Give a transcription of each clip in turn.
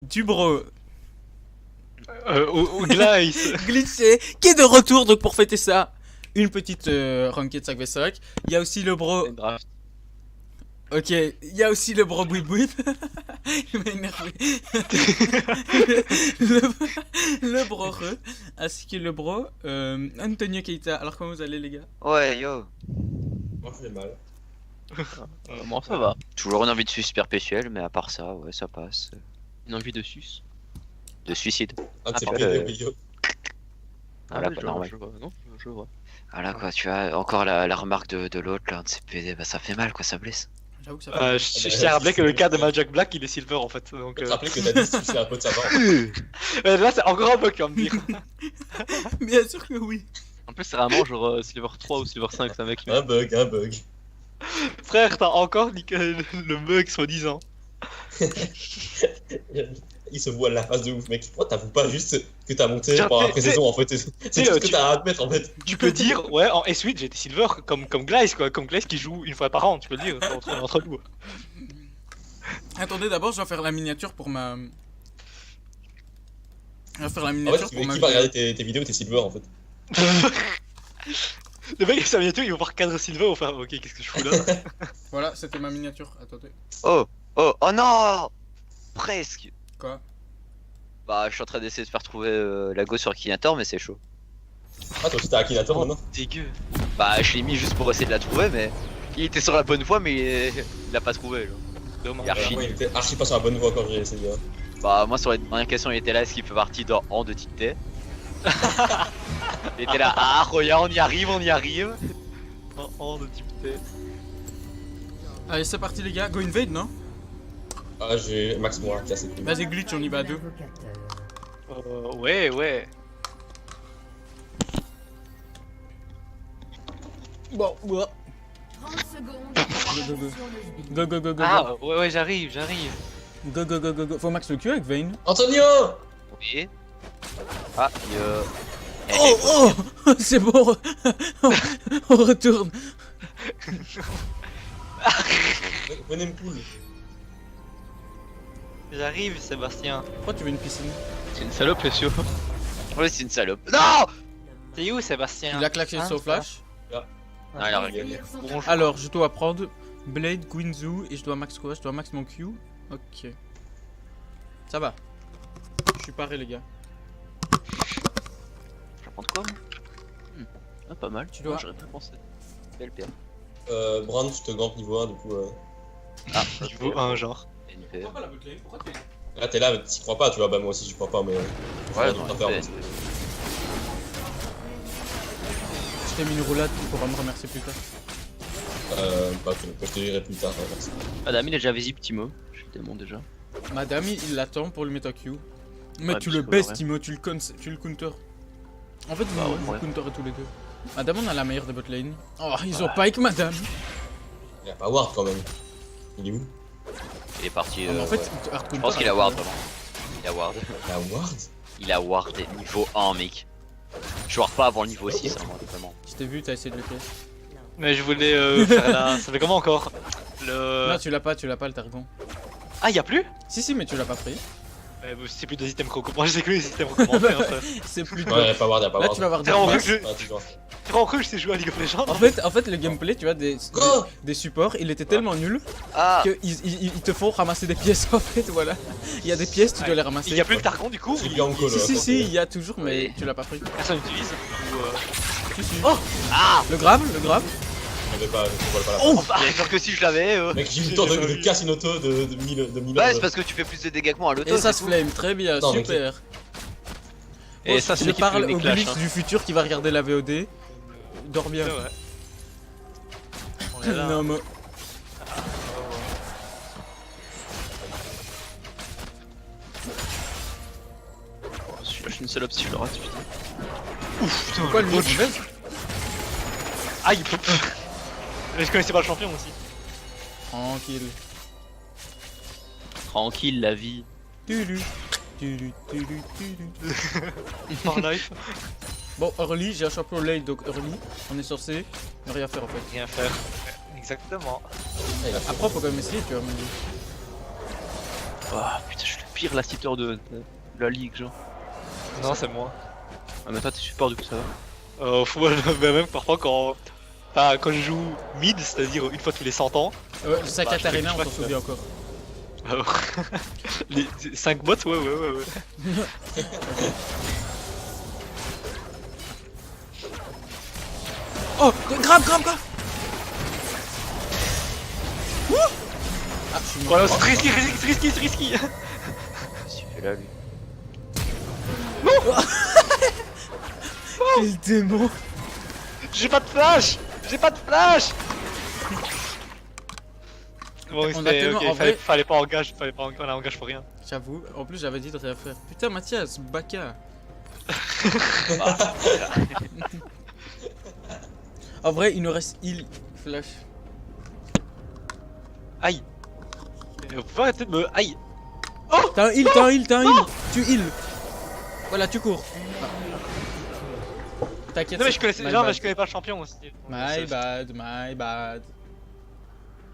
du bro Ou Glice. glitché qui est de retour. Donc pour fêter ça, une petite ranked 5v5. Il y a aussi le bro. Une draft. Ok, il y a aussi le bro Bouip Bouip. Il m'a énervé. le bro Re, ainsi que le bro Antonio Keita. Alors comment vous allez les gars? Ouais, yo. Moi, je fais mal. Moi ça va. Toujours une envie de suce perpétuelle, mais à part ça, ouais, ça passe. Une envie de sus. De suicide. Un de ces Ah, vidéos, vidéo. Voilà, ouais, pas je normal. vois, non, je vois. Voilà quoi, tu vois, encore la remarque de l'autre, là, un de ces PD, bah ça fait mal quoi, ça blesse. J'avoue que ça fait. Je tiens à rappeler que le cas de Jack Black il est silver en fait. Donc, Je te rappelle que t'as dit que tu fais un peu de savoir. là c'est encore un bug à me dire. Bien sûr que oui. En plus c'est vraiment genre Silver 3 ou Silver 5, c'est un mec. Un bug, un bug. Frère, t'as encore niqué le bug soi-disant. Il se voit la face de ouf, mec. Pourquoi t'avoues pas juste que t'as monté Genre, pendant la t'es- pré-saison en fait? C'est tout ce que tu- t'as à admettre en fait. Tu peux dire, ouais, en S8 j'étais silver comme Glice quoi, comme Glice qui joue une fois par an, tu peux le dire, entre nous. Attendez, d'abord je dois faire la miniature pour ma. Je vais faire la En fait, miniature pour ma. qui va regarder tes vidéos, tes silver en fait? Le mec, sa miniature, il va voir cadre silver, il va faire, ok, qu'est-ce que je fous là? Voilà, c'était ma miniature. Attendez. Oh non. Presque. Quoi? Bah je suis en train d'essayer de faire trouver la go sur Akinator, mais c'est chaud. Ah, toi aussi t'as Akinator maintenant? Dégueu. Bah je l'ai mis juste pour essayer de la trouver, mais il était sur la bonne voie, mais il a pas trouvé. Genre. Dommage. Il a archi Moi, il était archi pas sur la bonne voie quand j'ai essayé. Hein. Bah moi sur les dernières questions il était là, est-ce qu'il fait partie d'un an de type T? Il était là, ah regarde, on y arrive. En de type T. Allez, c'est parti les gars. Go invade, non? Ah, j'ai Max moi, cassé. Vas-y, glitch, on y va à deux. Ouais. Bon, ouais. 30 secondes. Go, go, go, go, go. Ah, ouais, j'arrive. Go, go, go, go, go. Faut max le Q avec Vayne. Antonio! Oui. Ah, Oh, oh! C'est bon. On retourne. Venez me poule. J'arrive, Sébastien. Pourquoi tu veux une piscine? C'est une salope, les sûr. oui c'est une salope. Non. T'es où, Sébastien? Il a claqué Hein, sur flash. Ah, il a réglé. Bonjour. Alors, je dois prendre Blade, Guinzu et je dois max quoi? Je dois max mon Q. Ok. Ça va. Je suis paré les gars. Je vais prendre quoi moi? Ah, pas mal. Tu dois- J'aurais pas pensé. Belle paire. Brand, je te gampe niveau 1 du coup. Ah, Niveau 1, genre. NP. Pourquoi la botlane? Pourquoi t'es... Là t'es là, t'y crois pas, tu vois, bah moi aussi j'y crois pas, mais. Ouais, non, faire, NP. Je t'ai mis une roulade, tu pourras me remercier plus tard. Pas que je te dirai plus tard. Merci. Madame, il est déjà visible, Timo. Je te demande déjà. Madame, il l'attend pour le mettre à Q. Mais Ouais, tu parce le que baisses, rien. Timo, tu le counter. En fait, Bah vous, ouais, vous ouais. counterez tous les deux. Madame, on a la meilleure des botlane. Oh, ils ont Ouais. pas avec Madame. Il y a pas Ward quand même. Il est où? Il est parti. Ah, mais en ouais. fait, hard Je counter, pense qu'il a alors. ward vraiment. Il a ward. Il y a Ward? Il a ward niveau 1 mec. Je ward pas avant le niveau 6 hein, moi, vraiment. Je t'ai vu, t'as essayé de le cash. Mais je voulais faire la. Ça fait comment encore? Le. Non, tu l'as pas le targon. Ah, y'a plus? Si, mais tu l'as pas pris. C'est plus des items recommandés. Moi, je sais que les items recommandés en fait. C'est plus Ouais, y a pas Ward, y a pas Là, Ward. tu vas avoir des T'es en passes. jeu. Ah, tu vois. Tu rends compte que je sais jouer à League of Legends? En fait, le gameplay, tu vois, Go! des supports, il était tellement nul Ah qu'ils te font ramasser des pièces en fait, voilà. Il y a des pièces, tu dois les ramasser. Il y a plus le Targon du coup? C'est le gars en call. Si, il y a toujours, mais Oui. tu l'as pas pris. Personne n'utilise. Ou Si, si. Oh Le grave. Je pas la Oh Bien sûr que si je l'avais. Mec, j'ai eu le temps de casser une auto de 1000 Ouais, c'est parce que tu fais plus de dégâts que moi à l'auto. Et ça c'est se tout. flame, très bien, Non, mais super. Et ça, c'est Je l'équipe parle qui au clash, glitch hein. du futur qui va regarder la VOD. Dors bien. Ouais. On est là. Non, mais... Celui-là, je suis une salope si je le rate, putain. Ouf, putain, Pourquoi le mot baisse? Aïe! Mais je connaissais pas le champion aussi. Tranquille. Tranquille, la vie. Tulu. Tulu, tulu, tulu. En life, Bon, early, j'ai un champion late, donc early. On est censé ne rien faire en fait. rien faire. Exactement. Après, faut quand même essayer, tu vois. Mais... Oh putain, je le pire lassiteur de la ligue, genre. Non, c'est moi. Ah, mais toi, t'es support, du coup, ça va. Moi, même parfois quand. Enfin, quand je joue mid, c'est-à-dire une fois tous les 100 ans. Ouais, ça Bah, Katarina, je on sais s'en pas souvient encore. Les 5 bots, ouais. Oh, grave. Wouh. Ah, je suis mort. Voilà, c'est risky. Qu'est-ce qu'il fait là, lui? Quel démon. J'ai pas de flash. Bon, On a c'était tellement- ok, en vrai- fallait pas engage, on a engage pour rien. J'avoue, en plus j'avais dit de rien faire. Putain, Mathias, baka. En vrai, il nous reste heal, flash. Aïe. Faut pas arrêter de me. Aïe. T'as un heal. Tu heal. Voilà, tu cours. Ah. T'inquiète. Non mais c'est- je connaissais my déjà, mais bad. je connais pas le champion aussi. My bad.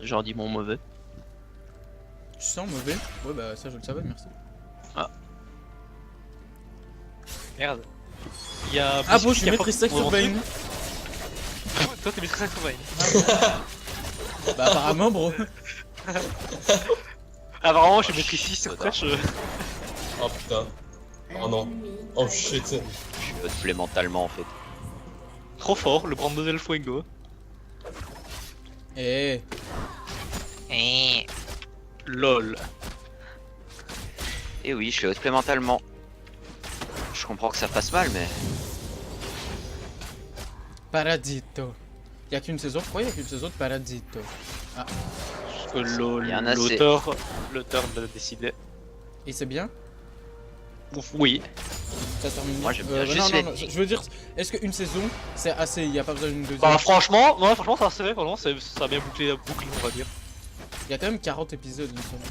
Genre, dis mon mauvais. Tu sens mauvais? Ouais, bah ça je le savais, merci. Merde. Il y a. Ah bon, je qui suis a maîtrise sexe sur mon truc. Vayne. Toi t'es maîtrise sur Vayne. Bah apparemment, bro. Ah vraiment, je suis maîtrise 6 sur Twitch. Oh putain. Oh non. Oh shit. Je suis outplay mentalement en fait. Trop fort, le Brando del Fuego. Eh. LOL. Et oui, je suis outplay mentalement. Je comprends que ça fasse mal, mais. Paradito. Y'a qu'une saison? Pourquoi y'a qu'une saison de Paradito? Parce que Il y en a assez. l'auteur l'a décidé. Et c'est bien? Oui. Ça se termine. Moi, j'aime bien juste non, les- non, je veux dire, est-ce qu'une saison c'est assez? Y a pas besoin d'une deuxième? Bah franchement, ouais, franchement ça c'est vrai, franchement ça a bien bouclé, on va dire. Y a quand même 40 épisodes, il me semble.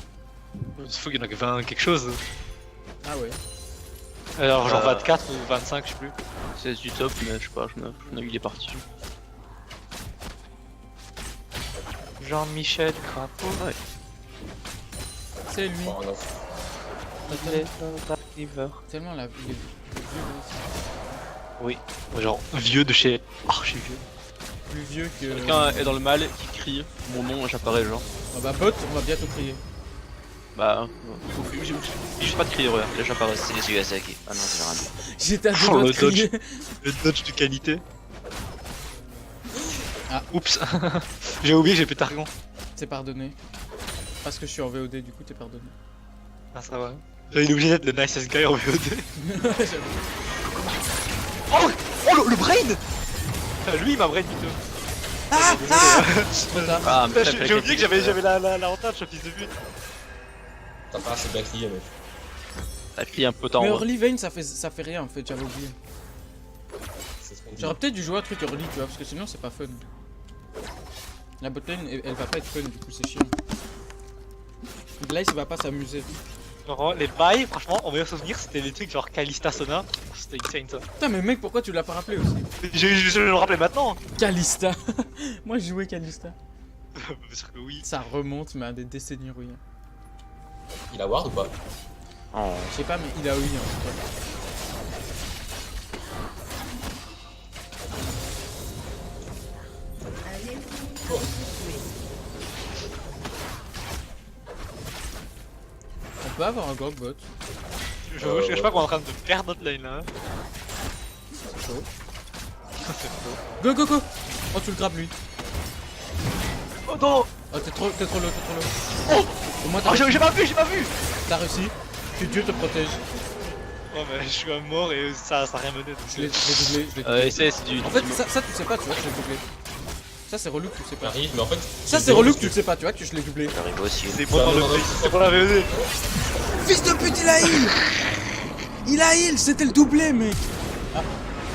Il faut qu'il y en a que 20 quelque chose. Ah ouais. Alors genre 24 ou 25, je sais plus. 16 du top, mais je sais pas, j'en ai eu des parties. Jean-Michel Crapaud. C'est lui. Oh non. Tellement la. Les... Oui, genre vieux de chez archi vieux. Plus vieux que. Quelqu'un est dans le mal qui crie mon nom, j'apparais genre. Ah bah bot, on va bientôt crier. Bah, j'ai pas de crier, regarde, là j'apparais. C'est les Yasaki. Ah non, c'est rien. J'étais à deux Oh, doigts de le dodge. crier. Le dodge de qualité. Ah. Oups. J'ai oublié que j'ai plus Targon. C'est pardonné. Parce que je suis en VOD, du coup t'es pardonné. Ah ça va. Il est obligé d'être le nicest guy en VOD. J'avoue. Oh, le brain. Lui il m'a brain plutôt. Trop tard. Ah, mais J'ai oublié que j'avais la rentable, ce fils de pute. T'as pas assez bien crié, mec. t'as crié un peu tard. Mais Ouais. Early Vayne ça fait rien en fait, j'avais oublié. C'est ce qu'on dit. J'aurais peut-être dû jouer un truc early, tu vois, parce que sinon c'est pas fun. La botlane elle va pas être fun, du coup c'est chiant. Glace il va pas s'amuser. Genre les bails, franchement, en meilleur souvenir, c'était des trucs genre Kalista Sona. C'était insane ça. Putain, mais mec, pourquoi tu l'as pas rappelé aussi? Je le rappelais maintenant. Kalista. Moi je jouais Kalista. Bien sûr que oui. Ça remonte, mais à des décennies, oui. Il a ward ou pas? Oh. Je sais pas, mais il a oui en tout cas. On peut avoir un gog bot. Je cache pas qu'on est en train de perdre notre lane là. C'est chaud. C'est faux. Go go go. Oh tu le grappes lui. Oh non. Oh t'es trop low. Au moins t'as Oh, réussi. j'ai pas vu. T'as réussi. Que Dieu te protège. Oh mais je suis quand même mort et ça a rien mené. Je l'ai doublé. c'est du. En fait ça tu sais pas, tu vois que je l'ai doublé. Ça c'est relou que tu sais pas. J'arrive, mais en fait. Ça c'est relou que tu le sais pas, tu vois que je l'ai doublé. J'arrive aussi. C'est pour le prix, c'est pour la VOD. Fils de pute il a heal. Il a heal, c'était le doublé mec.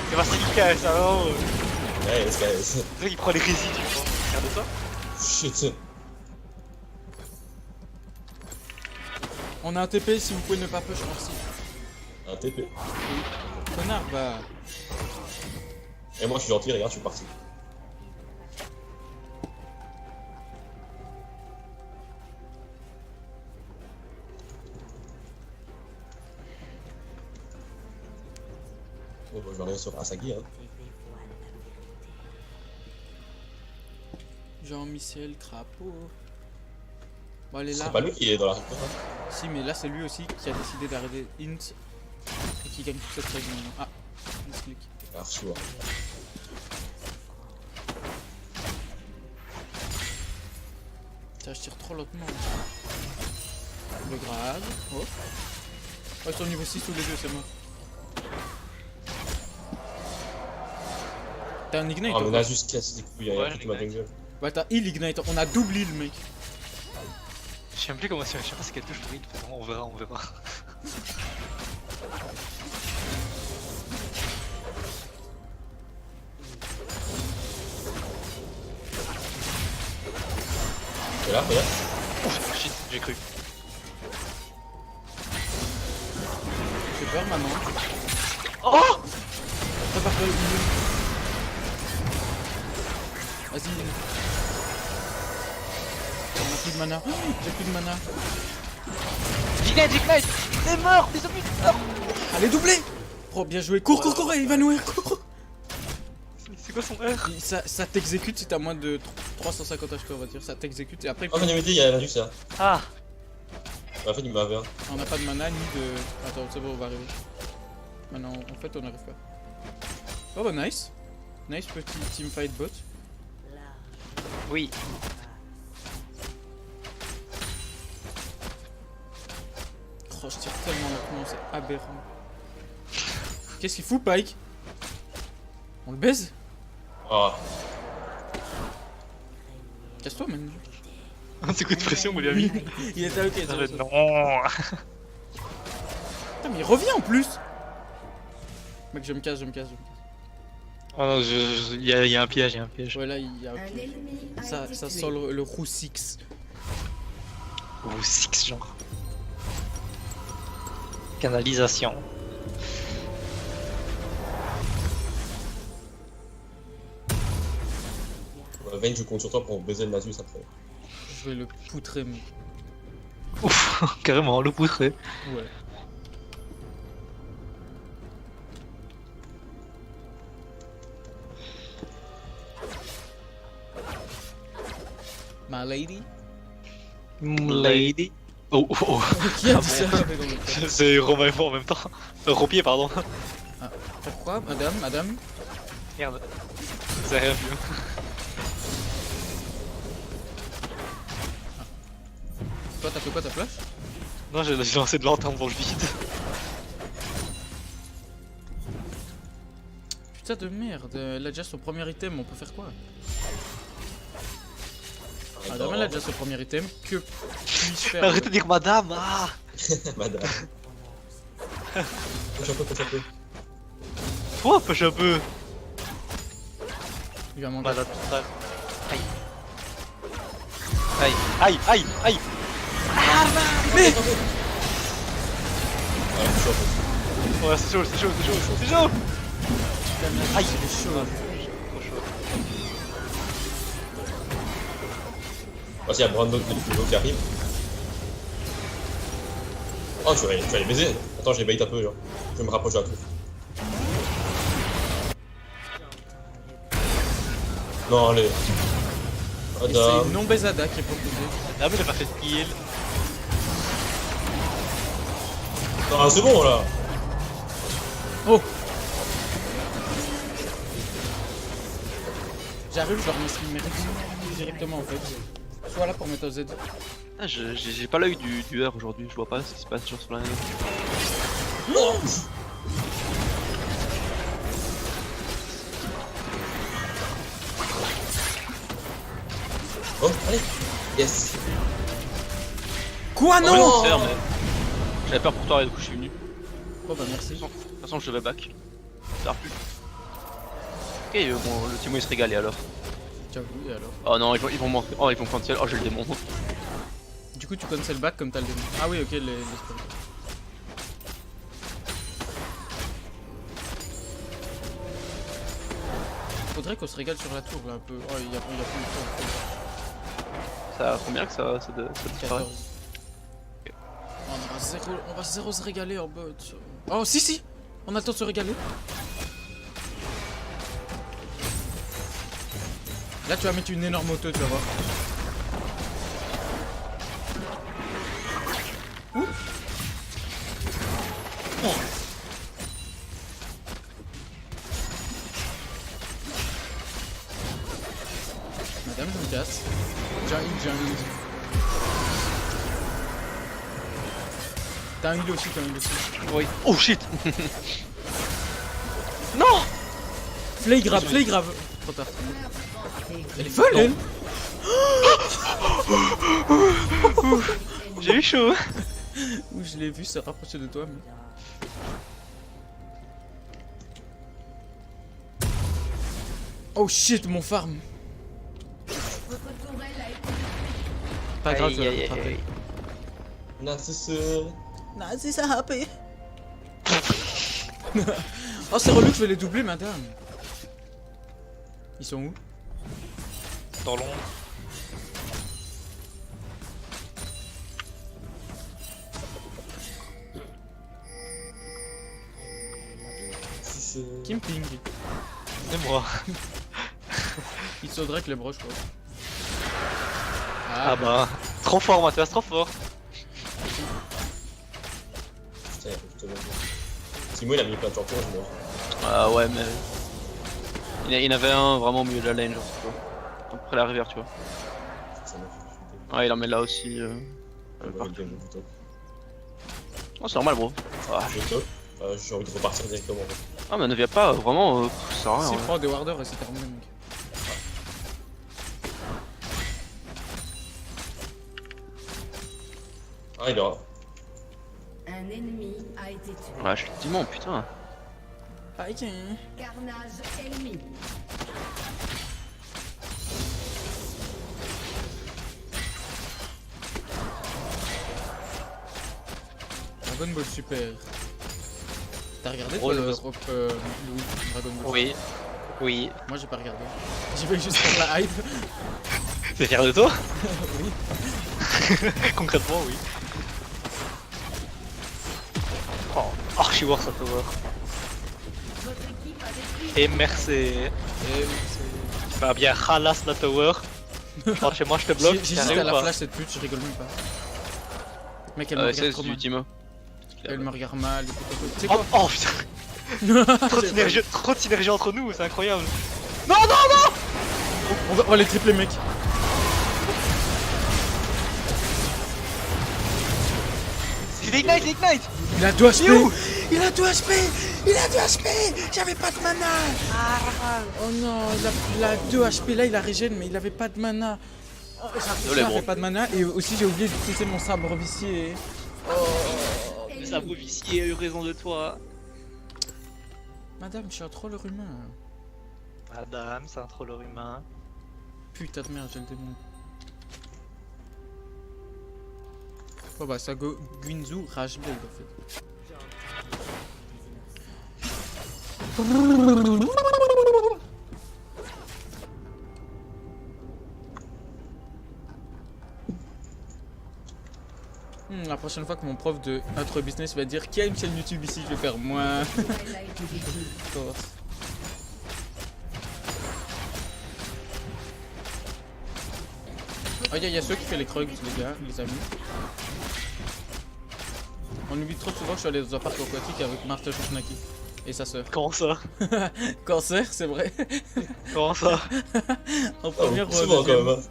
C'est pas ça qui casse, ça vraiment. Ouais, laisse. C'est vrai qu'il prend les résidus, tu vois. Regarde ça. Shit. On a un TP si vous pouvez ne pas push, merci. Un TP. Connard bah. Et moi je suis gentil, regarde, je suis parti. Oh, bah, je vais rien sur Asagi, hein. Jean-Michel Crapaud. Bon, elle est là. C'est pas lui qui est dans la récupération. Si, mais là, c'est lui aussi qui a décidé d'arrêter Int et qui gagne toute cette règle maintenant. Ah, misclick. Ah, chaud. Ça, je tire trop lentement. Le grave. Oh. Oh, ils sont au niveau 6 tous les deux, c'est mort. T'as un ignite Ah, mais ou on pas? a juste cassé des couilles, il y a Ouais, tout qui j'ai m'a ignite. jungle. Ouais, t'as heal ignite. On a double heal, mec. Je sais même plus comment c'est, je sais pas c'est quelle touche pour hit, on verra, on verra. Et là, regarde. Ouf, shit, j'ai cru. J'ai peur maintenant. Oh Prépare le heal. Vas-y. On a plus de mana. Oh, j'ai plus de mana. Ignite, t'es mort, t'es zombies. Allez, doublé. Oh, bien joué. Cours, cours, cours, évanouir, cours. C'est quoi son R? Ça t'exécute si t'as moins de 350 HP, on va dire. Ça t'exécute et après, Oh, j'en avais dit, il y a juste ça. Ah En fait, il m'avait un. on n'a pas de mana ni de. Attends, c'est bon, on va arriver. Maintenant, en fait, on n'arrive pas. Oh bah, nice. Nice petit teamfight bot. oui. Oh, je tire tellement lentement, c'est aberrant. Qu'est-ce qu'il fout, Pike? On le baise? Ah, Casse-toi, man. Un petit coup de pression, on lui a mis. Il était ok, ça va, ça va. Non. Putain, mais il revient en plus! Mec, je me casse, je me casse, je me casse. Oh non, il y a un piège, il y a un piège. Ouais, là, il y a un piège. Ça sent le roux 6. Ou 6 genre. Canalisation. Vayne, je compte sur toi pour baiser le Nasus après. Je vais le poutrer, mec. Ouf, carrément, le poutrer. Ouais. My lady? Lady. Oh, oh, oh. Qui a Ah dit bon. ça? C'est Romain et moi en même temps. Ropier, pardon. Pourquoi? Madame? Merde. Ça a rien vu. Toi, t'as fait quoi, ta flash? Non, j'ai lancé de lanterne dans le vide. Putain de merde, elle a déjà son premier item, on peut faire quoi? Madame, elle a déjà son premier item, que puis-je faire? Arrêtez de dire madame, ah. Madame. Push un peu, push un peu. Toi, push un peu. Il va manger. Malade total. Aïe. Aïe, aïe, aïe, aïe. Mais Ouais, push un peu. Ouais, c'est chaud, c'est chaud, c'est chaud, c'est chaud. Aïe, il est chaud. Trop chaud. Vas-y, il y a Brandon de Ludo qui arrive. Oh, tu vas aller baiser. Attends, je les bait un peu, genre. Je vais me rapprocher à tout. Non, allez. Et c'est Madame. non Bezada qui est proposé. Ah, mais j'ai pas fait de heal. Non, c'est bon, là. Oh! J'arrive, je leur mets directement en fait. Soit là pour mettre au Z. Ah, j'ai pas l'œil du R aujourd'hui, je vois pas ce qui se passe genre sur la. Non. Oh, allez. Yes. Quoi, Oh, non? non. Faire, mais. J'avais peur pour toi, et du coup je suis venu. Oh bah merci. De toute façon, je vais back. Ça plus. Ok, bon, le Timo il se régalait alors. J'avoue, et alors? Oh non, ils vont manquer. Oh, ils vont cancel. Oh, j'ai le démon. Du coup, tu cancel back comme t'as le démon. Ah oui, ok, les spells. Faudrait qu'on se régale sur la tour là un peu. Oh, il y a plus de temps. Ça combien que ça disparaît 14. On va zéro se régaler en bot. Oh, si, si! On a le temps de se régaler. Là, tu vas mettre une énorme auto, tu vas voir. Ouh. Oh. Madame, je me casse. Giant. T'as un heal aussi, Oui. Oh shit. Flay grave. Trop tard. Elle est folle, elle. J'ai eu chaud. Ouh, je l'ai vu se rapprocher de toi, mais... Oh shit, mon farm. Votre tourelle a été Pas grave, Aïe, tu vas aïe, rattraper. aïe. Narcisse. Nazi, ça happy. Oh, c'est relou que je vais les doubler, madame. Ils sont où? Dans l'ombre. Narcisse. Kim Ping. C'est moi. Il saudrait que les broches, quoi. Ah bah. Trop fort, Mathias, trop fort. Putain, justement. Timo il a mis plein de champions, je meurs. Ah ouais, mais. Il y en avait un vraiment au milieu de la lane, genre, tu vois. Après la rivière, tu vois. Ça m'a fait chuter. Ouais, il en met là aussi. Ouais, partout. game, au top. Oh, c'est normal, bro. Ah, Je top. J'ai envie de repartir directement. ah mais ne viens pas, vraiment, ça sert à rien. Si, Ouais. prends des warders et c'est terminé, mec. Ah, il aura. un ennemi a été tué. Ouais, je suis Dimon, putain. Ok. Carnage ennemi. Dragon Ball Super. T'as regardé Oh, toi le- le Louis, Dragon Ball? Oui. Oui. Moi j'ai pas regardé. J'y vais juste faire la hype. T'es fier de toi? Oui. Concrètement, oui. Oh, archi war ça tower. Votre équipe a détruit. Et merci. Bah bien, ralasse la tower. Rentre chez moi, je te bloque. J'hésite Carré à ou la pas? flash cette pute, je rigole même pas. Mec, elle me regarde C'est trop du mal. Timo. Elle me regarde mal. et tout. Tu sais Oh, quoi? oh putain, trop de synergie entre nous, c'est incroyable. On va les tripler, mec. C'est l'ignite, l'ignite. Il a 2 HP. You. Il a 2 HP. Il a 2 HP. J'avais pas de mana. Oh non, il a 2 HP. Là, il a régène, mais il avait pas de mana. Oh, Désolé, j'avais bro. pas de mana. Et aussi, j'ai oublié d'utiliser mon sabre vicié. Mais ça vaut vicier, a eu raison de toi. Madame, je suis un troller humain. Madame, c'est un troller humain. Putain de merde, j'ai le démon. Oh bah ça go Guinzu Rage Blade en fait. La prochaine fois que mon prof de notre business va dire qui a une chaîne YouTube ici, je vais faire moi. Elle a été détruite. Force. Oh y'a ceux qui font les crocs les gars, les amis. On oublie trop souvent que je suis allé dans un parc aquatique avec Martha Shoshnaki et sa sœur. Comment ça? Cancer, c'est vrai. Comment ça? En Oh, première ou en souvent quand deuxième. même. Hein.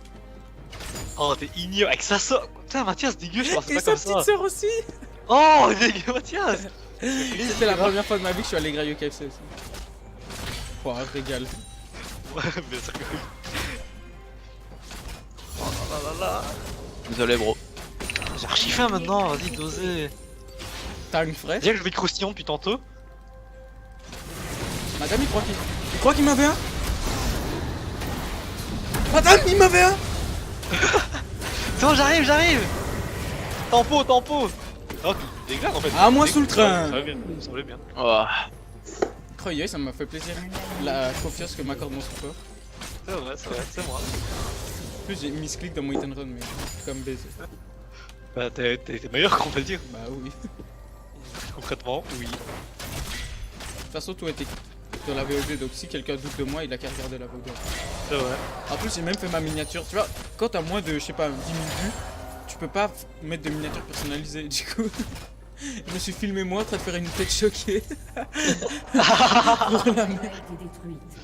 Oh, t'es ignoble avec sa soeur. Putain, Mathias, dégueu, je pensais Et pas sa comme petite ça. sœur aussi. Oh, dégueu, Mathias. C'était la première fois de ma vie que je suis allé grailler au KFC aussi. Oh, un régal. Ouais, bien sûr que oui. Oh là là là là. Désolé, bro. J'ai archi faim maintenant, vas-y, dosez. T'as une fraîche? Déjà que je vais croustillon depuis tantôt. Madame, il croit qu'il m'avait un. Madame, il m'avait un. C'est bon, j'arrive. Tempo. Oh, tu déglingues en fait. Ah, moi sous le train. Ça va bien, ça semblait bien. Oh. Croyez, ça m'a fait plaisir. La confiance que m'accorde mon support. C'est vrai, c'est moi. En plus, j'ai mis ce clic dans mon hit and run, mais comme baiser. Bah, t'es meilleur qu'on peut le dire. Bah oui. De Concrètement, oui. toute façon, tout a été dans la VOD, donc si quelqu'un doute de moi, il a qu'à regarder la VOD. C'est vrai. En plus, j'ai même fait ma miniature. Tu vois, quand t'as moins de, je sais pas, 10 000 vues, tu peux pas mettre de miniature personnalisée. Du coup, je me suis filmé moi en train de faire une tête choquée. Pour la A mettre. été détruite.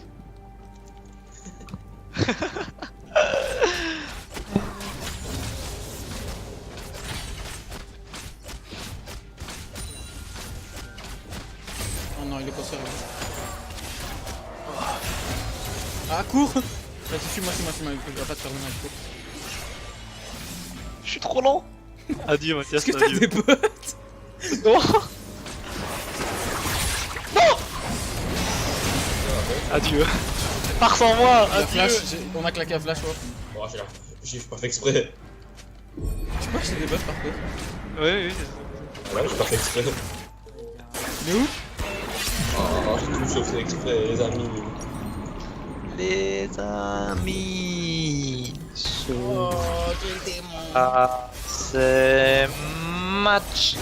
Oh non, il est pas sérieux. Ah, cours! Vas-y, suis-moi, il va pas te faire de mal, cours. Je suis trop lent. Adieu Mathias, Est-ce que t'as adieu. des potes? Non. Non. Adieu. Pars sans moi, La adieu. flash, on a claqué un flash, ouais. Oh, j'ai pas fait exprès. Tu vois, j'ai des buffs par contre. Oui, oui. Ah ouais, j'ai pas fait exprès. Mais où? Oh, j'ai tout fait exprès, les amis. Les amis. Oh, quel démon! Ah, c'est match.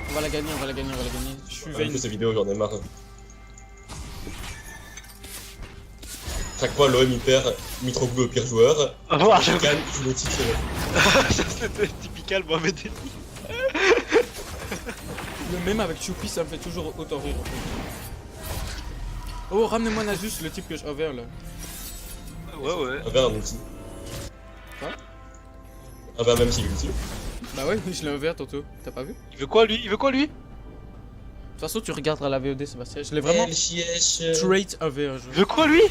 On va la gagner, on va la gagner, on va la gagner. Je suis Un Vayne. peu ces vidéos, j'en ai marre. Chaque fois, l'OM il perd, Mitroglou est le pire joueur. Au revoir, Il gagne, il joue le titre. Ça c'était typical Mohamed Eni. Le même avec Choupi, ça me fait toujours autant rire. En fait. Oh, ramenez-moi Nasus, le type que je over là. Ouais, ouais. Un verre, un ulti. Quoi? Un verre, même s'il ulti. Bah ouais, je l'ai over tantôt. T'as pas vu? De Il veut quoi lui? Il veut quoi lui? toute façon, tu regarderas la VOD, Sébastien. Je l'ai vraiment El chièche. straight over. Il veut quoi lui?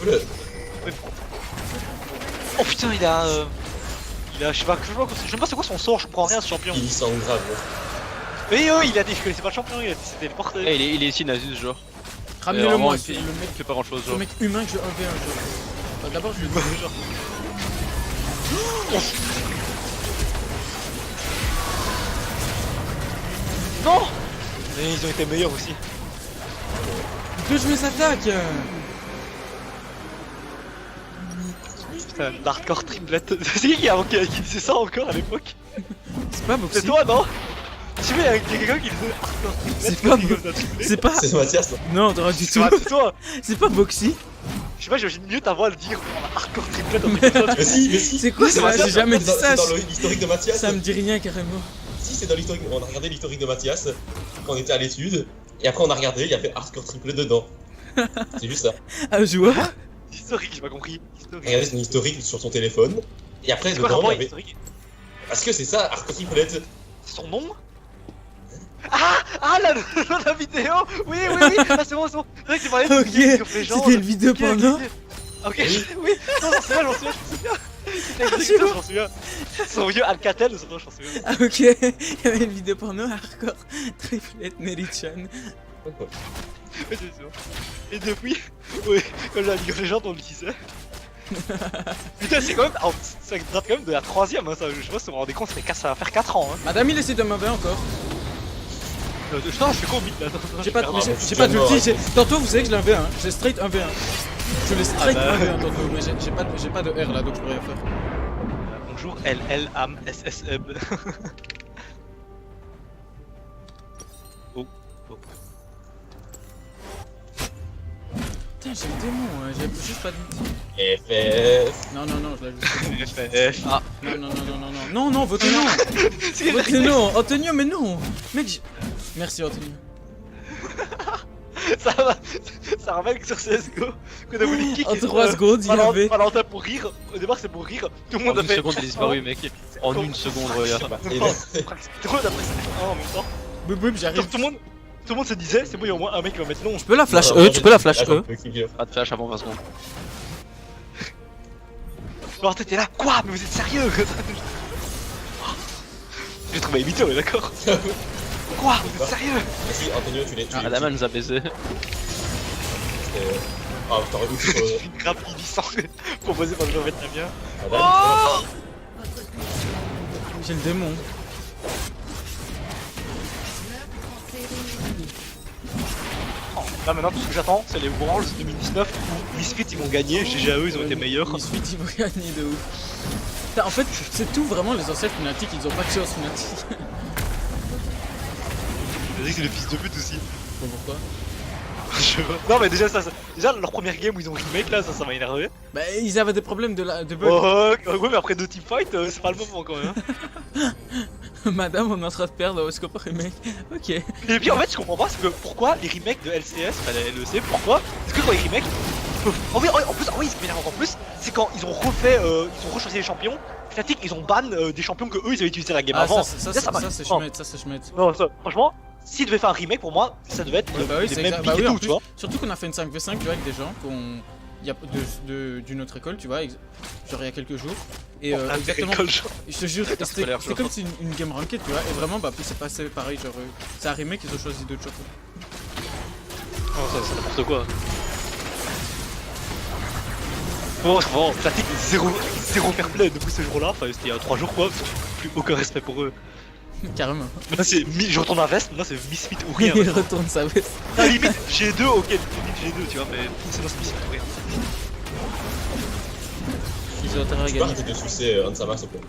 Oula. Oh putain, il a. Il a. Je sais pas c'est quoi son sort, je comprends rien ce champion. Il sent grave. Mais oh, il a dit, je connaissais pas le champion, il a dit c'était le porteur. Eh, il est ici Nasus genre. Ramenez-le vraiment, moi, il c'est fait- le mec, Il fait pas grand chose le genre. mec humain que je over un jour. Bah, d'abord, je lui dis. Genre. Non. Mais ils ont été meilleurs aussi. Que je mes attaques! Putain, l'hardcore triplette. C'est qui qui disait ça encore à l'époque? C'est pas C'est Boxy. toi, non? Tu sais, il y a quelqu'un qui disait hardcore triplette. C'est pas qui bon. comme ça, triplette. C'est pas. C'est Mathias. là. Non, t'auras du C'est tout. toi, c'est toi. C'est pas Boxy. Je sais pas, j'imagine mieux ta voix le dire hardcore triplette. Un truc comme ça. Mais si. C'est quoi C'est ça? Mathias, J'ai jamais dit c'est ça. dans l'historique de Mathias. Ça me dit rien carrément. Si, c'est dans l'historique. On a regardé l'historique de Mathias quand on était à l'étude. Et après, on a regardé, il y avait hardcore triplé dedans. C'est juste ça. Un joueur? Historique, j'ai pas compris. Historique. Regardez son historique sur son téléphone. Et après, C'est quoi le dedans, il rapport y avait. historique? Parce que c'est ça, hardcore triplette. Son nom? Ah la vidéo. Oui, ah, c'est bon, c'est bon. C'est vrai que tu parlais de Ok, League of Legends. c'était une vidéo Ok, porno. Ok, Oui. oui, non, j'en souviens. C'était une vidéo, j'en souviens. Son vieux Alcatel, j'en souviens. Ah ok, il y avait une vidéo porno hardcore. Triplette Mary-chan. Oui, c'est sûr. Et depuis, oui, comme la League of Legends, on le disait. Putain, c'est quand même. Oh, ça date quand même de la 3ème, hein, ça. Je sais pas si vous vous rendez compte, ça va faire 4 ans. Hein. Madame, il essaie de m'avoir encore. Putain, je fais quoi au mid là? J'ai pas, grave, mais je j'ai pas suis mort, d'ulti. Tantôt, vous savez que je l'ai 1v1. J'ai straight 1v1. Je l'ai straight Ah bah. 1v1 tantôt, mais j'ai pas de R là, donc je peux rien faire. Bonjour, LL Am SS Hub. Oh. Putain, j'ai le démon, hein, j'ai juste pas d'ulti. FF. Non, je l'ai juste. FF. Ah, Non, votez non. c'est Votez non. Antonio, mais non. Mec, merci Antonio. ça ramène que sur CSGO qu'on a voulu kick. En 3 secondes, il y avait. Valentin pour rire. Au départ, c'est pour rire. Tout le En monde a une fait. seconde, il est disparu, mec. En une seconde, regarde. Et Tout le monde a pris ça en même temps. Boum, j'arrive. Genre, tout le monde se disait, c'est bon, il y a au moins un mec qui va mettre non. Tu peux la flash E, tu peux la flash E. Pas de flash avant 20 secondes. Alors t'étais là, quoi? Mais vous êtes sérieux? J'ai trouvé imité, on est d'accord? Quoi? Vous êtes sérieux? Vas-y, Antonio, tu l'es. Ah, Adama nous a baisé. Ah, t'aurais dû sur. Une grave innocent proposé par le joueur vietnamien. Adam, J'ai le démon. Là maintenant tout ce que j'attends c'est les Worlds 2019 où Misfits ils vont gagner, GG à eux ils ont été meilleurs. Misfits, ils vont gagner de ouf. Putain, en fait, c'est tout vraiment les anciens Fnatic, ils ont pas de chance Fnatic. Je dis que c'est le fils de pute aussi. Bon, pourquoi? Non mais déjà déjà leur première game où ils ont remake là, ça m'a énervé. Bah, ils avaient des problèmes de bug. Oh, ouais mais après 2 teamfights, c'est pas le moment quand même. Hein. Madame, on est en train de perdre au scope remake. Ok. Et puis en fait je comprends pas, c'est que pourquoi les remakes de LCS, enfin la LEC, pourquoi est-ce que quand ils remake, en plus, ce qui m'énerve encore plus, c'est quand ils ont refait, ils ont rechoisi les champions, Fnatic ils ont ban des champions que eux ils avaient utilisé la game Ah, avant. ça m'a- c'est non. chouette, ça c'est chouette. Non, ça, franchement, s'ils devaient faire un remake pour moi, ça devait être Bah oui, les c'est mêmes exact. pics Bah oui, et en tout, plus, tu vois. surtout qu'on a fait une 5v5 tu vois, avec des gens il y a d'une autre école, tu vois, genre il y a quelques jours. Et exactement, je te jure, c'était scolaire, c'était comme si une game ranked, tu vois, et vraiment, bah, puis c'est passé pareil, genre, c'est un remake, ils ont choisi d'autres choses. Non, ça c'est n'importe quoi. Bon, Fnatic, zéro fair play depuis ce jour-là, enfin c'était il y a 3 jours quoi, plus aucun respect pour eux. Carrément. Maintenant c'est je retourne à veste, maintenant c'est Misfit ou rien. Il retourne sa veste. À la limite G2, ok, limite G2 tu vois, mais sinon c'est Misfit ou rien. Ils ont intérêt à Tu peux gagner. arrêter de sucer Ansama s'il te plaît.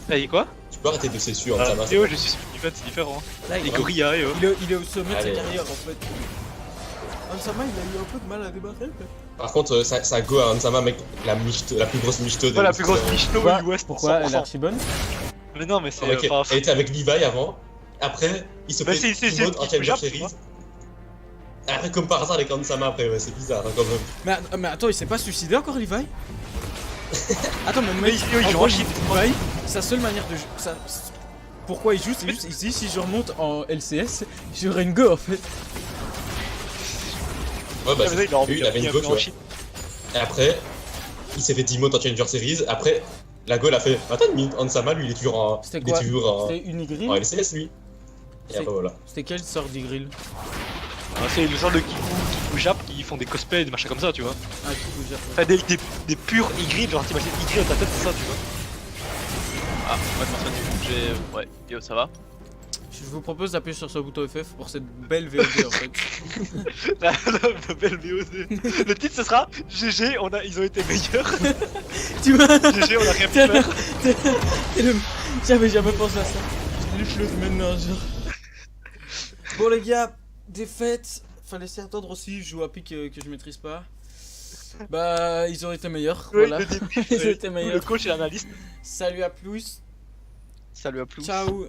T'as dit quoi? Tu peux arrêter de sucer Ansama s'il Théo, te plaît. je suis sur Univet, c'est différent. Là, Les gorillas, et il est au sommet de sa Allez. carrière en fait. Ansama, il a eu un peu de mal à démarrer. Par contre, ça go à Ansama, mec, la plus grosse michto de la plus grosse michto US, Pourquoi elle est 100%. archi bonne? Mais non, mais c'est. Ok, elle était avec Levi avant. Après, il se Bah, fait c'est mode en le Challenger Jap, tu Series. vois. Après, comme par hasard, avec Ansama après, ouais, c'est bizarre hein, quand même. Mais attends, il s'est pas suicidé encore, Levi? Attends, mais Mais mec, il joue en Chine. Levi, sa seule manière de jouer. Pourquoi il joue? C'est juste ici, si je remonte en LCS, j'aurai une go en fait. Ouais, bah, Ah, mais là, il avait une go, tu en vois. Chine. Et après, il s'est fait 10 modes en Challenger Series. Après, la go, elle a fait attends une minute, Ansama, lui, il est toujours en. C'était Il est quoi? toujours en. C'était Unigril? En LCS, lui. Et C'est- après, voilà. C'était quelle sorte d'Igril? Ah, c'est le genre de Kiku Jap qui font des cosplays, des machins comme ça, tu vois. Ah, du coup, j'ai- Enfin, des purs Y, genre t'imagines Y dans ta tête, c'est ça, tu vois. Ah, ouais, Marcel, du coup, j'ai. Ouais, yo, ça va? Je vous propose d'appuyer sur ce bouton FF pour cette belle VOD en fait. La belle VOD. Le titre ce sera GG, ils ont été meilleurs. Tu vois? GG, on a rien pu faire. J'avais jamais pensé à ça. Je lui flotte maintenant, genre. Bon les gars, défaite. Fallait s'y attendre aussi, je joue à pic que je maîtrise pas. Bah, ils ont été meilleurs, voilà. Le débrief, Ils ont été le meilleurs. coach et l'analyste. Salut à plus. Salut à plus. Ciao.